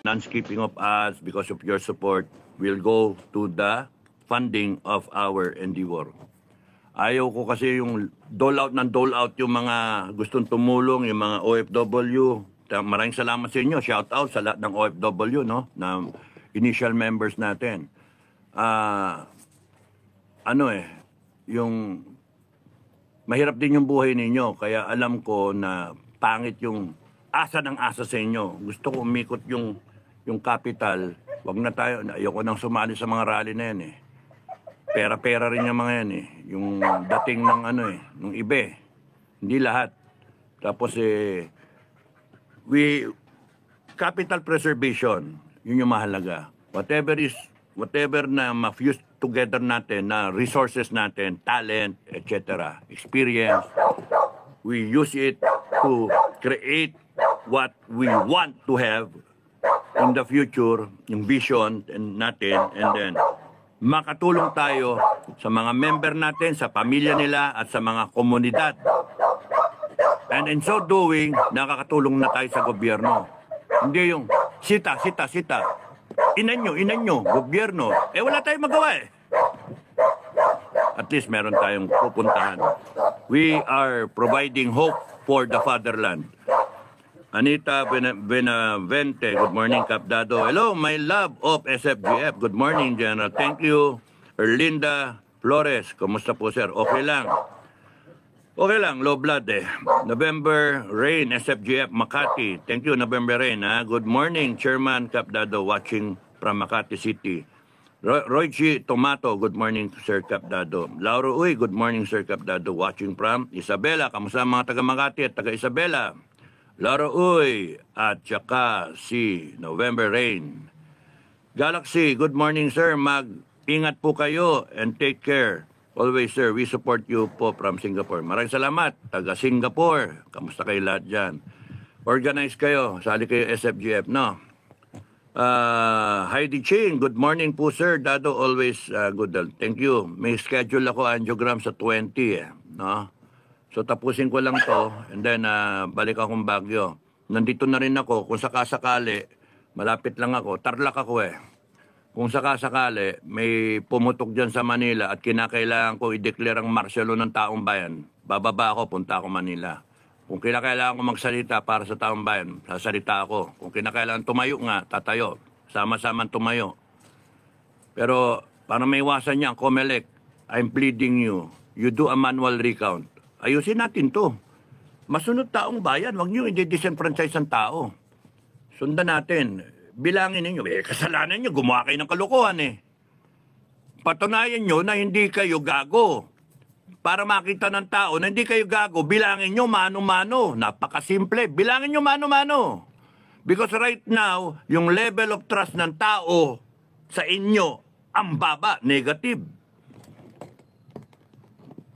non-skipping of us because of your support will go to the funding of our endeavor. Ayaw ko kasi yung dole out yung mga gustong tumulong, yung mga OFW. Maraming salamat sa inyo. Shout out sa lahat ng OFW, no? Na initial members natin. Yung mahirap din yung buhay ninyo. Kaya alam ko na pangit yung asa ng asa sa inyo. Gusto ko umikot yung capital. Wag na tayo. Ayoko nang sumali sa mga rally na yan eh. Pera-pera rin yung mga yan eh. Yung dating ng ng ibe. Hindi lahat. Tapos capital preservation, yun yung mahalaga. Whatever na ma-fuse together natin, na resources natin, talent, etc., experience, we use it to create what we want to have in the future, yung vision natin, and then makatulong tayo sa mga member natin, sa pamilya nila, at sa mga komunidad. And in so doing, nakakatulong na tayo sa gobyerno. Hindi yung sita. Inan nyo, gobyerno. Wala tayong magawa eh. At least meron tayong pupuntahan. We are providing hope for the fatherland. Anita Benavente, good morning, Capdado. Hello, my love of SFGF. Good morning, General. Thank you. Erlinda Flores, kumusta po, sir? Okay lang. Okay lang, low blood eh. November Rain, SFGF, Makati. Thank you, November Rain. Good morning, Chairman Capdado, watching from Makati City. Roychi Tomato, good morning, Sir Capdado. Lauro Uy, good morning, Sir Capdado, watching from Isabela. Kamusta mga taga Makati at taga Isabela? Lauro Uy, at saka si November Rain. Galaxy, good morning, sir. Mag-ingat po kayo and take care. Always, sir, we support you po from Singapore. Maraming salamat, taga Singapore. Kamusta kayo lahat dyan? Organize kayo, sali kayo SFGF, no? Heidi Ching, good morning po, sir. Dado, always good. Thank you. May schedule ako angiogram sa 20, no? So, tapusin ko lang to, and then balik akong Baguio. Nandito na rin ako, kung sakasakali, malapit lang ako, Tarlac ako eh. Kung sakasakali, may pumutok dyan sa Manila at kinakailangan ko i-declare ang martial law ng taong bayan, bababa ako, punta ako Manila. Kung kinakailangan ko magsalita para sa taong bayan, sasalita ako. Kung kinakailangan tumayo nga, tatayo. Sama-sama tumayo. Pero para maiwasan niya, Comelec, I'm pleading you, you do a manual recount. Ayusin natin to. Masunod taong bayan, wag niyo i-disenfranchise ang tao. Sundan natin. Bilangin ninyo, kasalanan nyo, gumawa kayo ng kalokohan eh. Patunayan nyo na hindi kayo gago. Para makita ng tao na hindi kayo gago, bilangin nyo mano-mano. Napakasimple, bilangin nyo mano-mano. Because right now, yung level of trust ng tao sa inyo, ang baba, negative.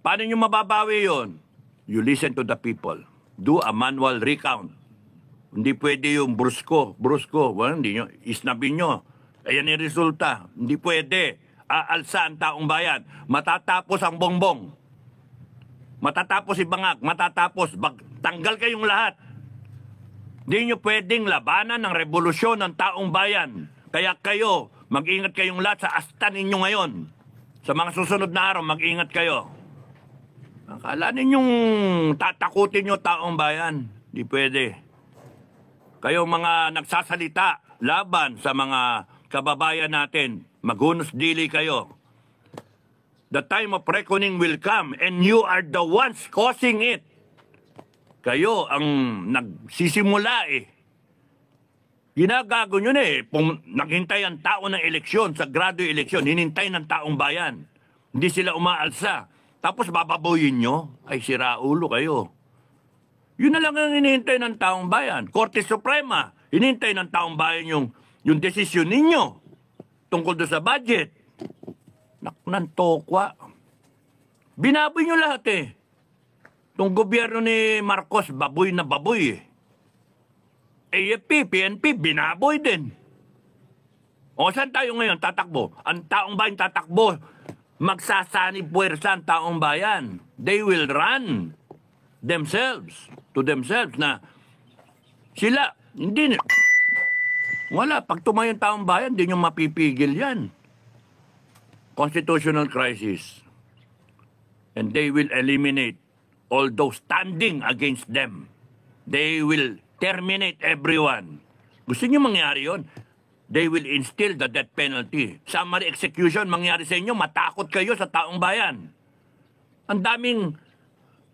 Paano nyo mababawi yon? You listen to the people. Do a manual recount. Hindi pwede yung brusko. Well, hindi nyo, isnabin nyo. Ayan yung resulta. Hindi pwede. Aalsa ang taong bayan. Matatapos ang bongbong. Matatapos si Bangag. Matatapos. Tanggal kayong lahat. Hindi nyo pwedeng labanan ng revolusyon ng taong bayan. Kaya kayo, mag-ingat kayong lahat sa asta ninyo ngayon. Sa mga susunod na araw, mag-ingat kayo. Akala ninyong tatakutin nyo taong bayan. Hindi pwede. Kayo mga nagsasalita laban sa mga kababayan natin, maghunos dili kayo. The time of reckoning will come and you are the ones causing it. Kayo ang nagsisimula eh. Ginagago nyo na eh. Naghintay ang tao ng eleksyon, sa graduate eleksyon, hinintay ng taong bayan. Hindi sila umaalsa. Tapos bababoyin nyo, ay sira ulo kayo. Yun na lang ang hinihintay ng taong bayan. Korte Suprema, hinihintay ng taong bayan yung desisyon ninyo tungkol doon sa budget. Naknan tokwa. Binaboy nyo lahat eh. Itong gobyerno ni Marcos, baboy na baboy eh. AFP, PNP, binaboy din. O saan tayo ngayon tatakbo? Ang taong bayan tatakbo. Magsasanib puwersa ang taong bayan. They will run themselves to themselves na sila hindi Wala. Pag tumayo yung taong bayan, di nyo mapipigil yan. Constitutional crisis. And they will eliminate all those standing against them. They will terminate everyone. Gusto nyo mangyari yon? They will instill the death penalty. Summary execution, mangyari sa inyo, matakot kayo sa taong bayan. Ang daming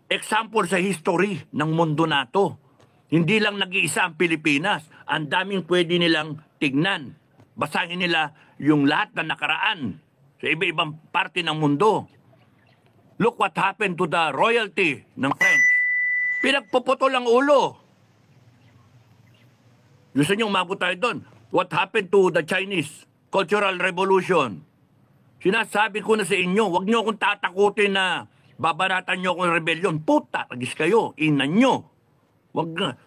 example sa history ng mundo na to. Hindi lang nag-iisa ang Pilipinas. Ang daming pwede nilang tignan. Basahin nila yung lahat na nakaraan sa iba-ibang parte ng mundo. Look what happened to the royalty ng French. Pinagpuputol ang ulo. Gusto nyo umabot tayo doon? What happened to the Chinese Cultural Revolution? Sinasabi ko na sa inyo, huwag nyo akong tatakutin na babaratan nyo akong rebellion. Puta, tagis kayo, inan nyo. Huwag na.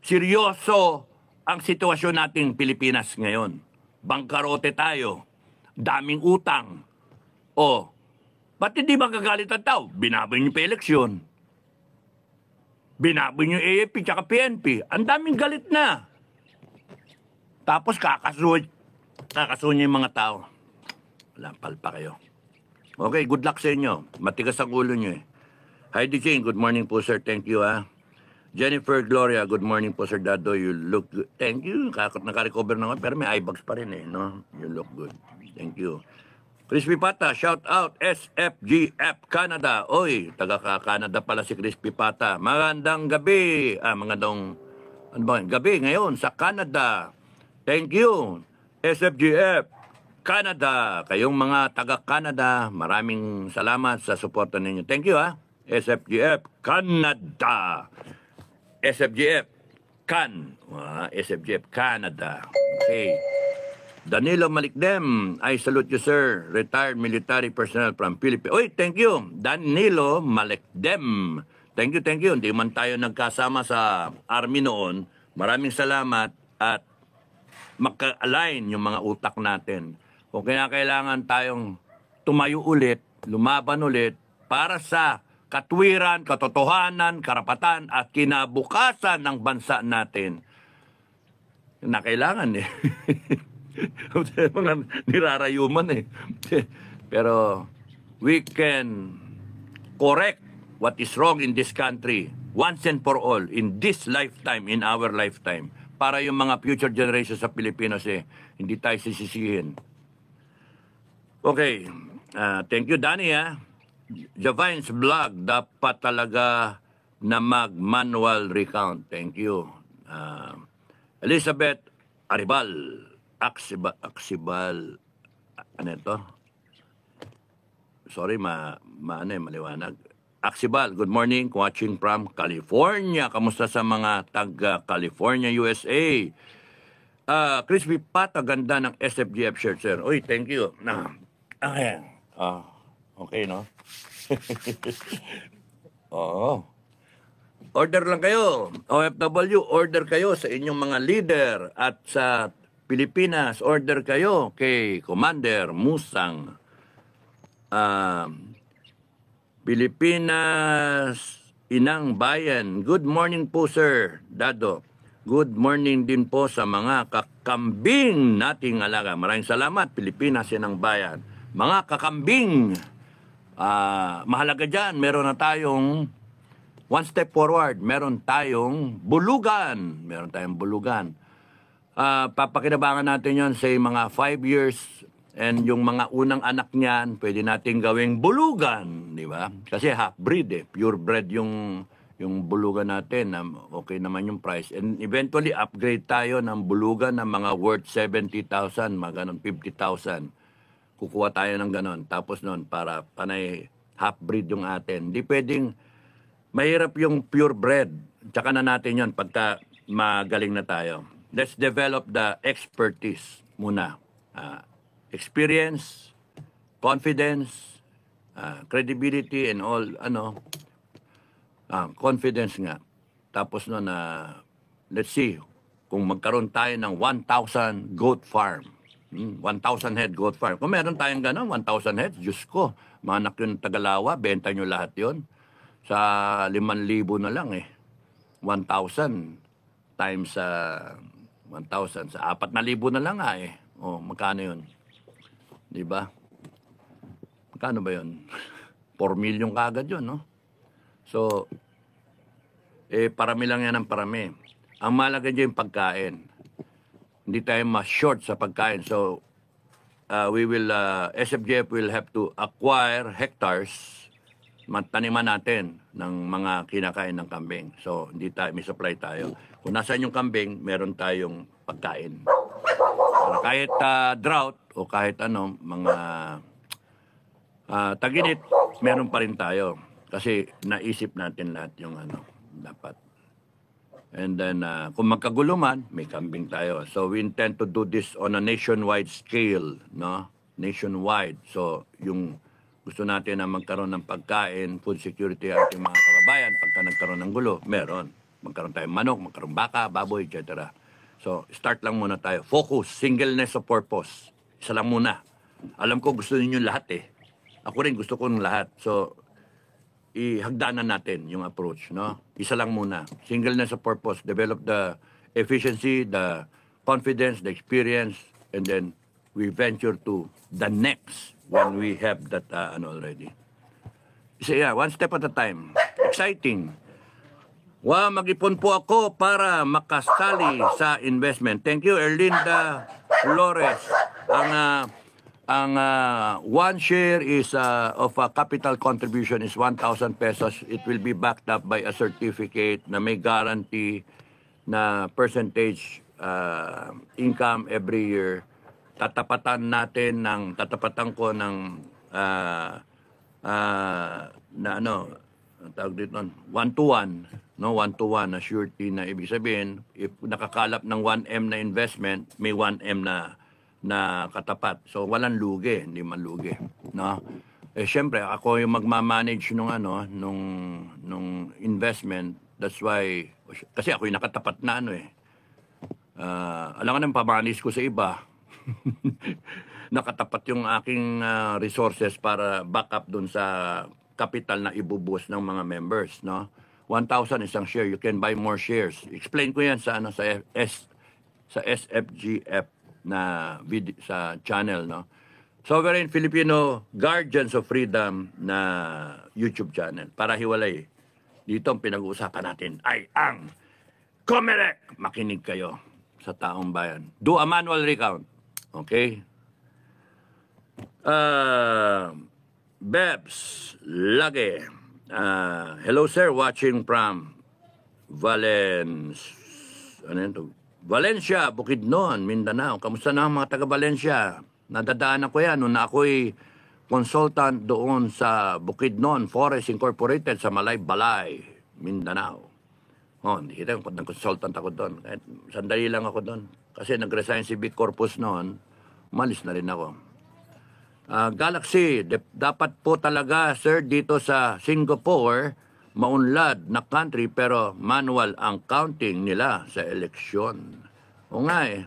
Seryoso ang sitwasyon nating Pilipinas ngayon. Bangkarote tayo. Daming utang. O, ba't hindi magagalit ang tao? Binaboy nyo pa eleksyon. Binaboy nyo AFP tsaka PNP. Ang daming galit na. Tapos kakasuhin niyo yung mga tao. Lampal pa kayo. Okay, good luck sa inyo. Matigas ang ulo nyo eh. Heidi Jane, good morning po sir. Thank you ha. Jennifer Gloria, good morning po sir Dado. You look good. Thank you. Naka-recover na ako. Pero may eye bags pa rin eh. No? You look good. Thank you. Crispy Pata, shout out SFGF Canada. Oy, taga-Canada pala si Crispy Pata. Magandang gabi. Magandang gabi ngayon sa Canada. Thank you, SFGF Canada. Kayong mga taga-Canada, maraming salamat sa suporta ninyo. Thank you, ha? SFGF Canada. SFGF Can. SFGF Canada. Okay. Danilo Malikdem, I salute you, sir. Retired military personnel from Philippines. Oy, thank you. Danilo Malikdem. Thank you, thank you. Hindi man tayo nagkasama sa army noon. Maraming salamat at magka-align yung mga utak natin. Kung kailangan tayong tumayo ulit, lumaban ulit, para sa katwiran, katotohanan, karapatan, at kinabukasan ng bansa natin, na kailangan eh. Mga nirarayuman eh. Pero we can correct what is wrong in this country once and for all, in this lifetime, in our lifetime, para yung mga future generations sa Pilipinas eh, hindi tayo sisisihin. Okay. Thank you, Danny, ha? Javine's vlog, dapat talaga na mag-manual recount. Thank you. Elizabeth Aribal. Aksibal. Ano ito? Sorry, maliwanag. Aksibal, good morning. Watching from California. Kamusta sa mga taga-California, USA? Crispy Pata, ganda ng SFGF shirt, sir. Uy, thank you. Okay. Okay, no? Oo. Order lang kayo. OFW, order kayo sa inyong mga leader. At sa Pilipinas, order kayo kay Commander Musang. Pilipinas, Inang Bayan. Good morning po, sir Dado. Good morning din po sa mga kakambing nating alaga. Maraming salamat, Pilipinas, Inang Bayan. Mga kakambing, mahalaga dyan, meron na tayong one step forward. Meron tayong bulugan. Papakinabangan natin yon sa mga 5 years. And yung mga unang anak niyan, pwede nating gawing bulugan, di ba? Kasi half-breed eh, purebred yung bulugan natin. Okay naman yung price. And eventually, upgrade tayo ng bulugan ng mga worth 70,000, mga ganun, 50,000. Kukuha tayo ng ganun. Tapos nun, para panay half-breed yung atin. Di pwedeng, mahirap yung purebred. Tsaka na natin yon pagka magaling na tayo. Let's develop the expertise muna. Experience, confidence, credibility, and all, confidence nga. Tapos no let's see, kung magkaroon tayo ng 1,000 goat farm, 1,000 head goat farm. Kung meron tayong gano'n, 1,000 heads, Diyos ko, manak yung Tagalawa, benta nyo lahat yon sa 5,000 na lang eh. 1,000 times 1,000. Sa 4,000 na lang nga eh. O, magkano yun? Di ba? Magkano ba yun? 4 million kagad yun, no? So, parami lang yan ang parami. Ang malaga dyan yung pagkain. Hindi tayo ma-short sa pagkain. So, SFGF will have to acquire hectares, taniman natin ng mga kinakain ng kambing. So, hindi tayo, may supply tayo. Kung nasaan yung kambing, meron tayong pagkain. Para kahit drought o kahit ano, mga taginit, meron pa rin tayo. Kasi naisip natin lahat yung dapat. And then, kung magkagulo man, may kambing tayo. So, we intend to do this on a nationwide scale, no? Nationwide. So, yung gusto natin na magkaroon ng pagkain, food security ang ating mga kababayan, pagka nagkaroon ng gulo, meron. Magkaroon tayong manok, magkaroon baka, baboy, etc. So, start lang muna tayo. Focus, singleness of purpose. Isa lang muna. Alam ko gusto niyo lahat eh. Ako rin gusto ko ng lahat. So, ihagdanan natin yung approach, no? Isa lang muna. Singleness of purpose. Develop the efficiency, the confidence, the experience, and then we venture to the next when we have that already. So yeah, one step at a time. Exciting. Wow, mag-ipon po ako para makasali sa investment. Thank you, Erlinda Flores. Ang one share is of a capital contribution is 1,000 pesos. It will be backed up by a certificate na may guarantee na percentage income every year. Tatapatan ko ng tawag dito, 1-to-1, no, 1-to-1 na surety na ibig sabihin if nakakalap ng 1M na investment, may 1M na katapat. So walang lugi, hindi man lugi, no? Syempre ako yung magma-manage nung investment. That's why kasi ako yung nakatapat na alam ko nang pamanis ko sa iba. Nakatapat yung aking resources para backup dun sa capital na ibubuhos ng mga members, no? 1,000 isang share, you can buy more shares. Explain ko yan sa sa SFGF na sa channel, no? Sovereign Filipino Guardians of Freedom na YouTube channel. Para hiwalay. Dito ang pinag-uusapan natin ay ang COMELEC. Makinig kayo sa taong bayan. Do a manual recount. Okay? Bebs Lage. Hello sir, watching from Valencia, Bukidnon, Mindanao. Kamusta na ang mga taga Valencia? Nadadaanan ko yan noon ako'y consultant doon sa Bukidnon Forest Incorporated sa Balay, Mindanao. Hindi kita nag-consultant ako doon. Kahit sandali lang ako doon. Kasi nag-resign si Big Corpus noon, umalis na rin ako. Galaxy, dapat po talaga, sir, dito sa Singapore, maunlad na country pero manual ang counting nila sa eleksyon. O nga eh.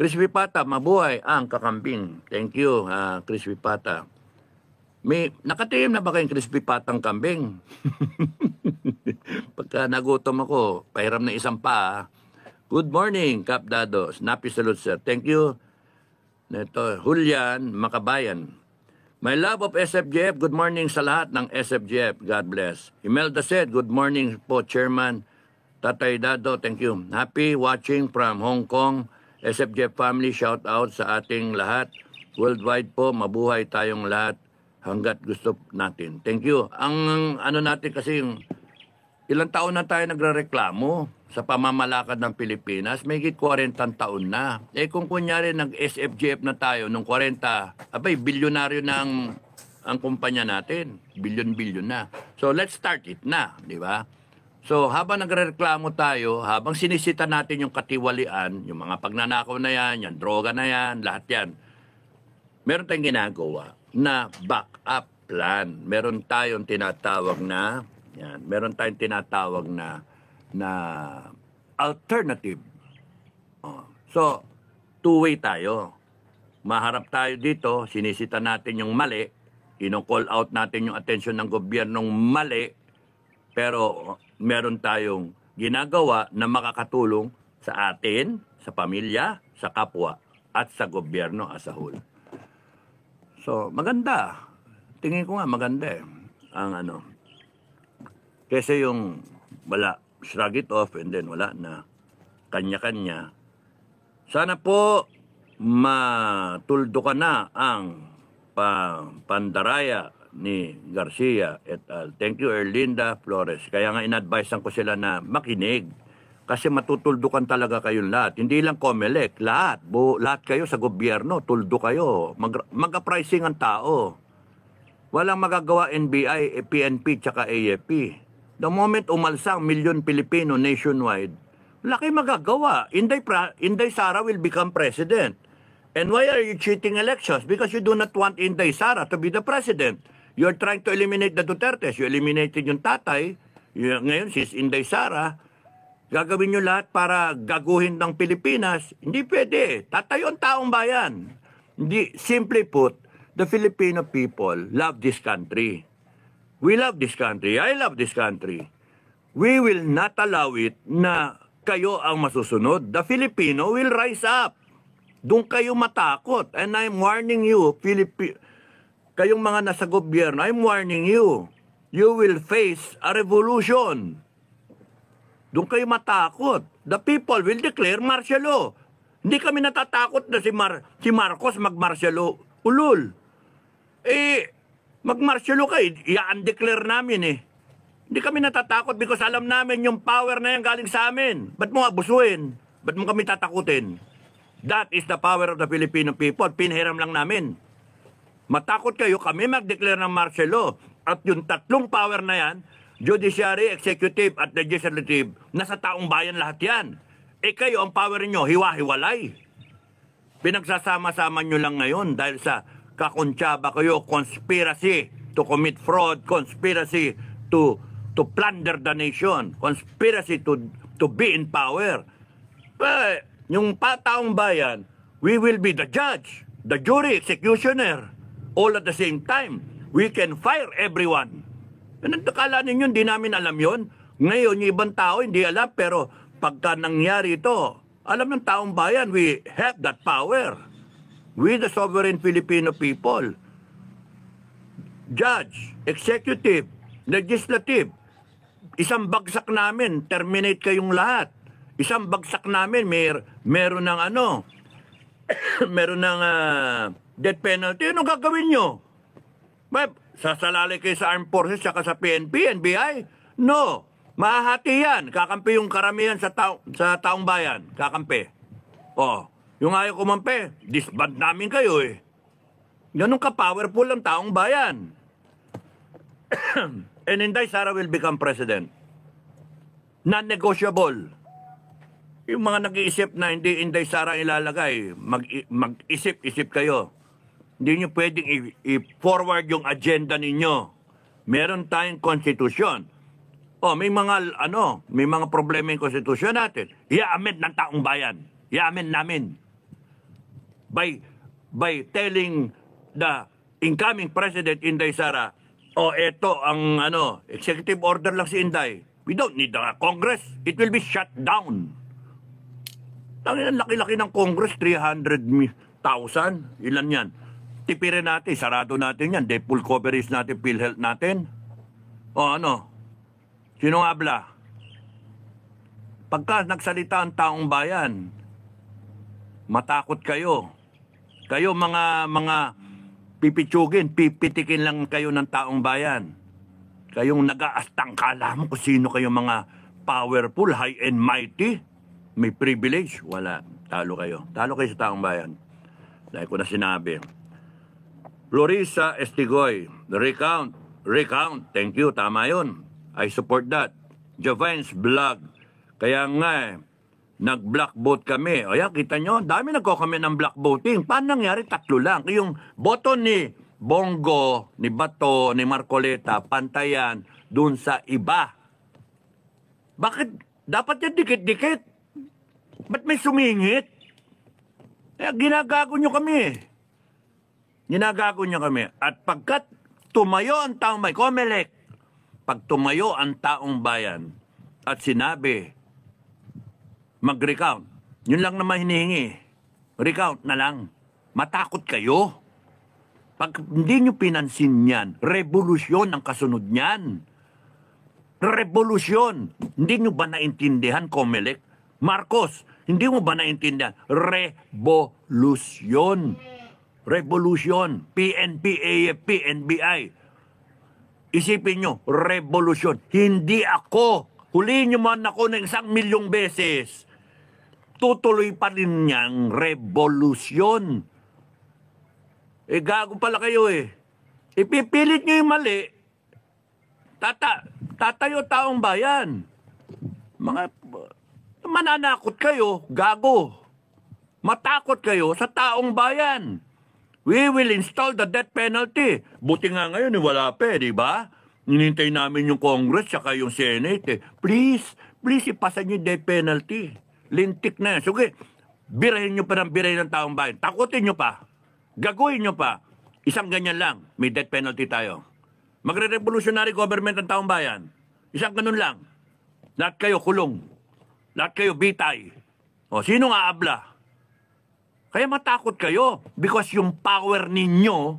Crispy Pata, mabuhay ang kakambing. Thank you, Crispy Pata. Nakatiim na ba kayong Crispy Patang kambing? Pagka nagutom ako, pahiram na isang pa. Good morning, Kap Dado. Snappy salute, sir. Thank you. Neto, Julian Makabayan. My love of SFGF, good morning sa lahat ng SFGF. God bless. Imelda said, good morning po, Chairman Tatay Dado. Thank you. Happy watching from Hong Kong. SFGF family, shout out sa ating lahat. Worldwide po, mabuhay tayong lahat hanggat gusto natin. Thank you. Ang natin kasi, ilang taon na tayo nagrereklamo sa pamamalakad ng Pilipinas, may 40 taon na. Kung kunyari nag-SFGF na tayo nung 40, bilyonaryo na ang kumpanya natin. Bilyon-bilyon na. So, let's start it na, di ba? So, habang nagrereklamo tayo, habang sinisita natin yung katiwalian, yung mga pagnanakaw na yan, yung droga na yan, lahat yan, meron tayong ginagawa na backup plan. Meron tayong tinatawag na alternative. So, two-way tayo. Maharap tayo dito, sinisita natin yung mali, ino-call out natin yung atensyon ng gobyernong mali, pero meron tayong ginagawa na makakatulong sa atin, sa pamilya, sa kapwa, at sa gobyerno as a whole. So, maganda. Tingin ko nga maganda ang ano. Kasi yung wala, shrug it off and then wala na. Kanya-kanya. Sana po matuldo ka na ang pandaraya ni Garcia et al. Thank you, Erlinda Flores. Kaya nga in-advisean ko sila na makinig. Kasi matutuldukan talaga kayong lahat. Hindi lang COMELEC, lahat. Lahat kayo sa gobyerno, tuldo kayo. Mag-pricing ang tao. Walang magagawa NBI, PNP, tsaka AFP. The moment umalsa ang milyon Pilipino nationwide, laki magagawa. Inday Sara will become president. And why are you cheating elections? Because you do not want Inday Sara to be the president. You're trying to eliminate the Dutertes. You eliminated yung tatay. Ngayon, si Inday Sara. Gagawin nyo lahat para gaguhin ng Pilipinas. Hindi pwede. Tatayo ang taong bayan. Hindi, simply put, the Filipino people love this country. We love this country. I love this country. We will not allow it na kayo ang masusunod. The Filipino will rise up. Doon kayo matakot. And I'm warning you, kayong mga nasa gobyerno, I'm warning you. You will face a revolution. Doon kayo matakot. The people will declare martial law. Hindi kami natatakot na si Marcos mag-martial law. Ulul. Mag-martial law kayo. I-undeclare namin Hindi kami natatakot because alam namin yung power na yan galing sa amin. Ba't mo abusuin? Ba't mo kami tatakutin? That is the power of the Filipino people. Pinhiram lang namin. Matakot kayo, kami mag-declare ng martial law. At yung tatlong power na yan, judiciary, executive, at legislative, nasa taong bayan lahat yan. Kayo, ang power niyo, hiwa-hiwalay. Pinagsasama-sama nyo lang ngayon dahil sa kakuntsaba kayo, conspiracy to commit fraud, conspiracy to plunder the nation, conspiracy to be in power. But, yung taong bayan, we will be the judge, the jury, executioner, all at the same time. We can fire everyone. Akala ninyo, hindi namin alam yon. Ngayon, yung ibang tao, hindi alam, pero pagka nangyari ito, alam ng taong bayan, we have that power. We, the sovereign Filipino people, judge, executive, legislative, isang bagsak namin, terminate kayong lahat. Isang bagsak namin, meron ng meron ng death penalty. Ano gagawin nyo? Sasalali kayo sa armed forces saka sa PNP, NBI? No. Mahahati yan. Kakampi yung karamihan sa taong bayan. Kakampi. Yung ayaw kumampi, disband namin kayo Ganun ka-powerful ang taong bayan. And Inday Sara will become president. Non-negotiable. Yung mga nag-iisip na hindi Inday Sara ilalagay, mag-isip-isip kayo. Hindi nyo pwedeng i-forward yung agenda ninyo. Meron tayong konstitusyon. May mga problema yung konstitusyon natin. I-amend ng taong bayan. I-amend namin. By telling the incoming president, Inday Sara, eto ang executive order lang si Inday. We don't need the Congress. It will be shut down. Ang laki-laki ng Congress, 300,000. Ilan yan? Tipirin natin, sarado natin yan. Full coverage natin, PhilHealth natin. Sino nga bla? Pagka nagsalita ang taong bayan, matakot kayo. Kayo mga pipitsugin, pipitikin lang kayo ng taong bayan. Kayong nag-aastang kala mo kung sino kayong mga powerful, high and mighty. May privilege? Wala. Talo kayo. Talo kayo sa taong bayan. Dahil ko na sinabi. Florisa Estigoy, recount. Thank you. Tama yun. I support that. Jovine's blog. Kaya nga nag-black vote kami. Kita nyo, dami nagko-comment ng black voting. Paano nangyari? 3 lang. Yung boto ni Bongo, ni Bato, ni Marcoleta, pantayan dun sa iba. Bakit? Dapat yan dikit-dikit. Ba't may sumingit? Ginagago nyo kami. Ginagago nyo kami. At pagkat tumayo ang taong bayan, COMELEC, pag tumayo ang taong bayan at sinabi, mag-recount. Yun lang naman hinihingi. Recount na lang. Matakot kayo. Pag hindi nyo pinansin yan, revolusyon ang kasunod niyan. Revolusyon. Hindi nyo ba naintindihan, Comelec? Marcos, hindi mo ba naintindihan? Revolusyon. Revolution. PNP, AFP, NBI. Isipin nyo, revolusyon. Hindi ako. Huliin nyo man ako ng 1,000,000 beses. Tutuloy pa rin niyang revolusyon. Gago pala kayo eh. Ipipilit nyo yung mali. Tatayo taong bayan. Mananakot kayo, gago. Matakot kayo sa taong bayan. We will install the death penalty. Buti nga ngayon, wala pa di ba? Ninintay namin yung Congress saka yung Senate. Please, ipasa nyo yung death penalty. Lintik na yan. Sige, birahin nyo pa ng birahin ng taong bayan. Takutin nyo pa. Gagawin nyo pa. Isang ganyan lang, may death penalty tayo. Magre-revolutionary government ng taong bayan. Isang ganun lang. Lahat kayo kulong. Lahat kayo bitay. O, sino nga abla? Kaya matakot kayo because yung power ninyo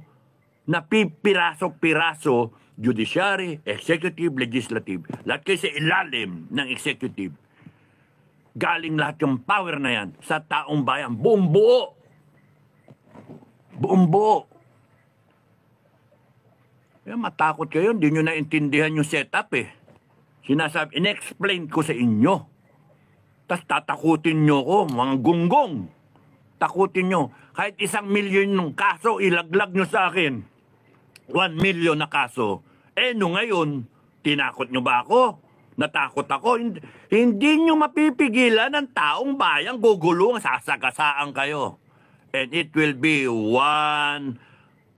na pipiraso-piraso, judiciary, executive, legislative, lahat kayo sa ilalim ng executive. Galing lahat yung power na yan sa taong bayan. Buong buo. Buong buo. Kaya matakot kayo, hindi nyo naintindihan yung setup eh. Sinasabi, in-explain ko sa inyo. Tapos tatakutin nyo ko, mga gunggong. Takutin nyo. Kahit 1,000,000 ng kaso, ilaglag nyo sa akin. 1,000,000 na kaso. No ngayon, tinakot nyo ba ako? Natakot ako? Hindi nyo mapipigilan ng taong bayang gugulong, sasagasaan kayo. And it will be one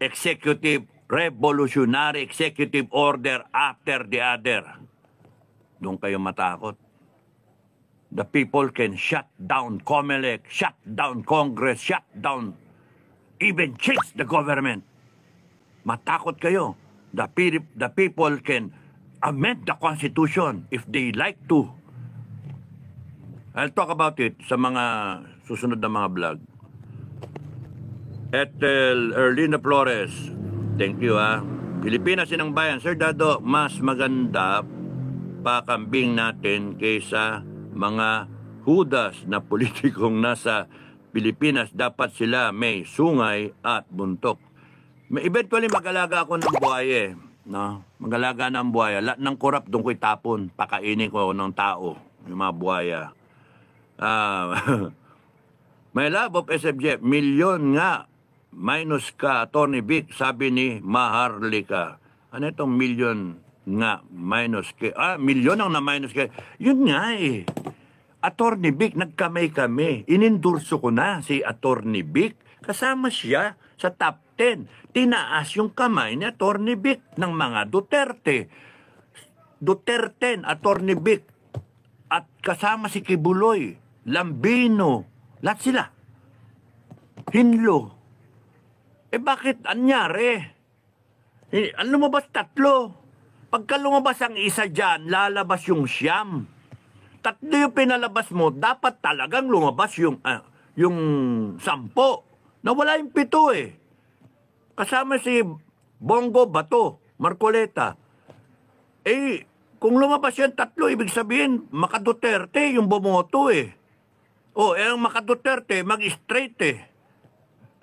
executive, revolutionary executive order after the other. Doon kayo matakot. The people can shut down Comelec, shut down Congress, shut down, even change the government. Matakot kayo. The people can amend the Constitution if they like to. I'll talk about it sa mga susunod na mga vlog. Ethel Erlina Flores, thank you ha. Pilipinas Sinang Bayan, Sir Dado, mas maganda pakambing natin kaysa mga hudas na politikong nasa Pilipinas. Dapat sila may sungay at buntok. Eventually mag-alaga ako ng buhaya no? Mag-alaga ng buhaya. Lahat ng korap doon ko'y tapon. Pakainin ko ng tao. Yung mga buhaya. May love of SFJ. Milyon nga. Minus ka, Atty. Vic, sabi ni Maharlika. Ano itong milyon nga minus ka? Milyon ang na minus ka. Yun nga eh. Atty. Vic, nagkamay kami. Inendurso ko na si Atty. Vic. Kasama siya sa top 10. Tinaas yung kamay ni Atty. Vic ng mga Duterte. Duterte, Atty. Vic. At kasama si Kibuloy, Lambino. Lahat sila. Hinlo. Bakit anyari? Ang lumabas 3. Pagka lumabas ang isa dyan, lalabas yung siyam. 3 yung pinalabas mo, dapat talagang lumabas yung 10. Nawala yung 7 eh. Kasama si Bongo Bato, Marcoleta. Kung lumabas yung 3, ibig sabihin, maka-Duterte yung bumoto eh. Ang maka-Duterte, mag-straight eh.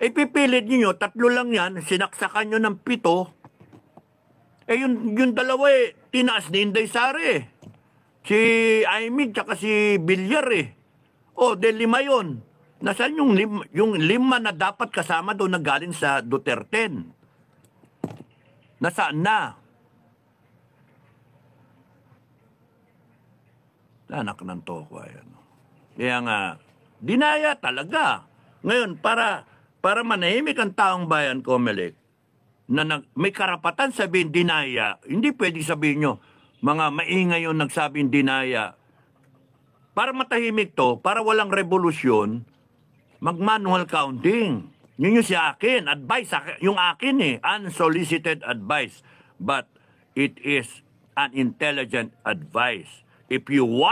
Pipilit niyo 3 lang yan, sinaksakan nyo ng 7. Yung dalawa eh, tinaas ni Inday Sara eh. Si Aimee, tsaka si Villar eh. 5 yun. Nasaan yung 5 na dapat kasama doon na galing sa Duterte? Nasaan na? Anak ng toko, ayan. Kaya nga, dinaya talaga. Ngayon, para manahimik ang taong bayan, Comelec, na may karapatan sabihin dinaya, hindi pwede sabihin nyo, mga maingay yung nagsabing dinaya. Para matahimik to, para walang revolusyon, mag-manual counting. Yun yung sa akin, advice, yung akin eh, unsolicited advice. But it is an intelligent advice. If you want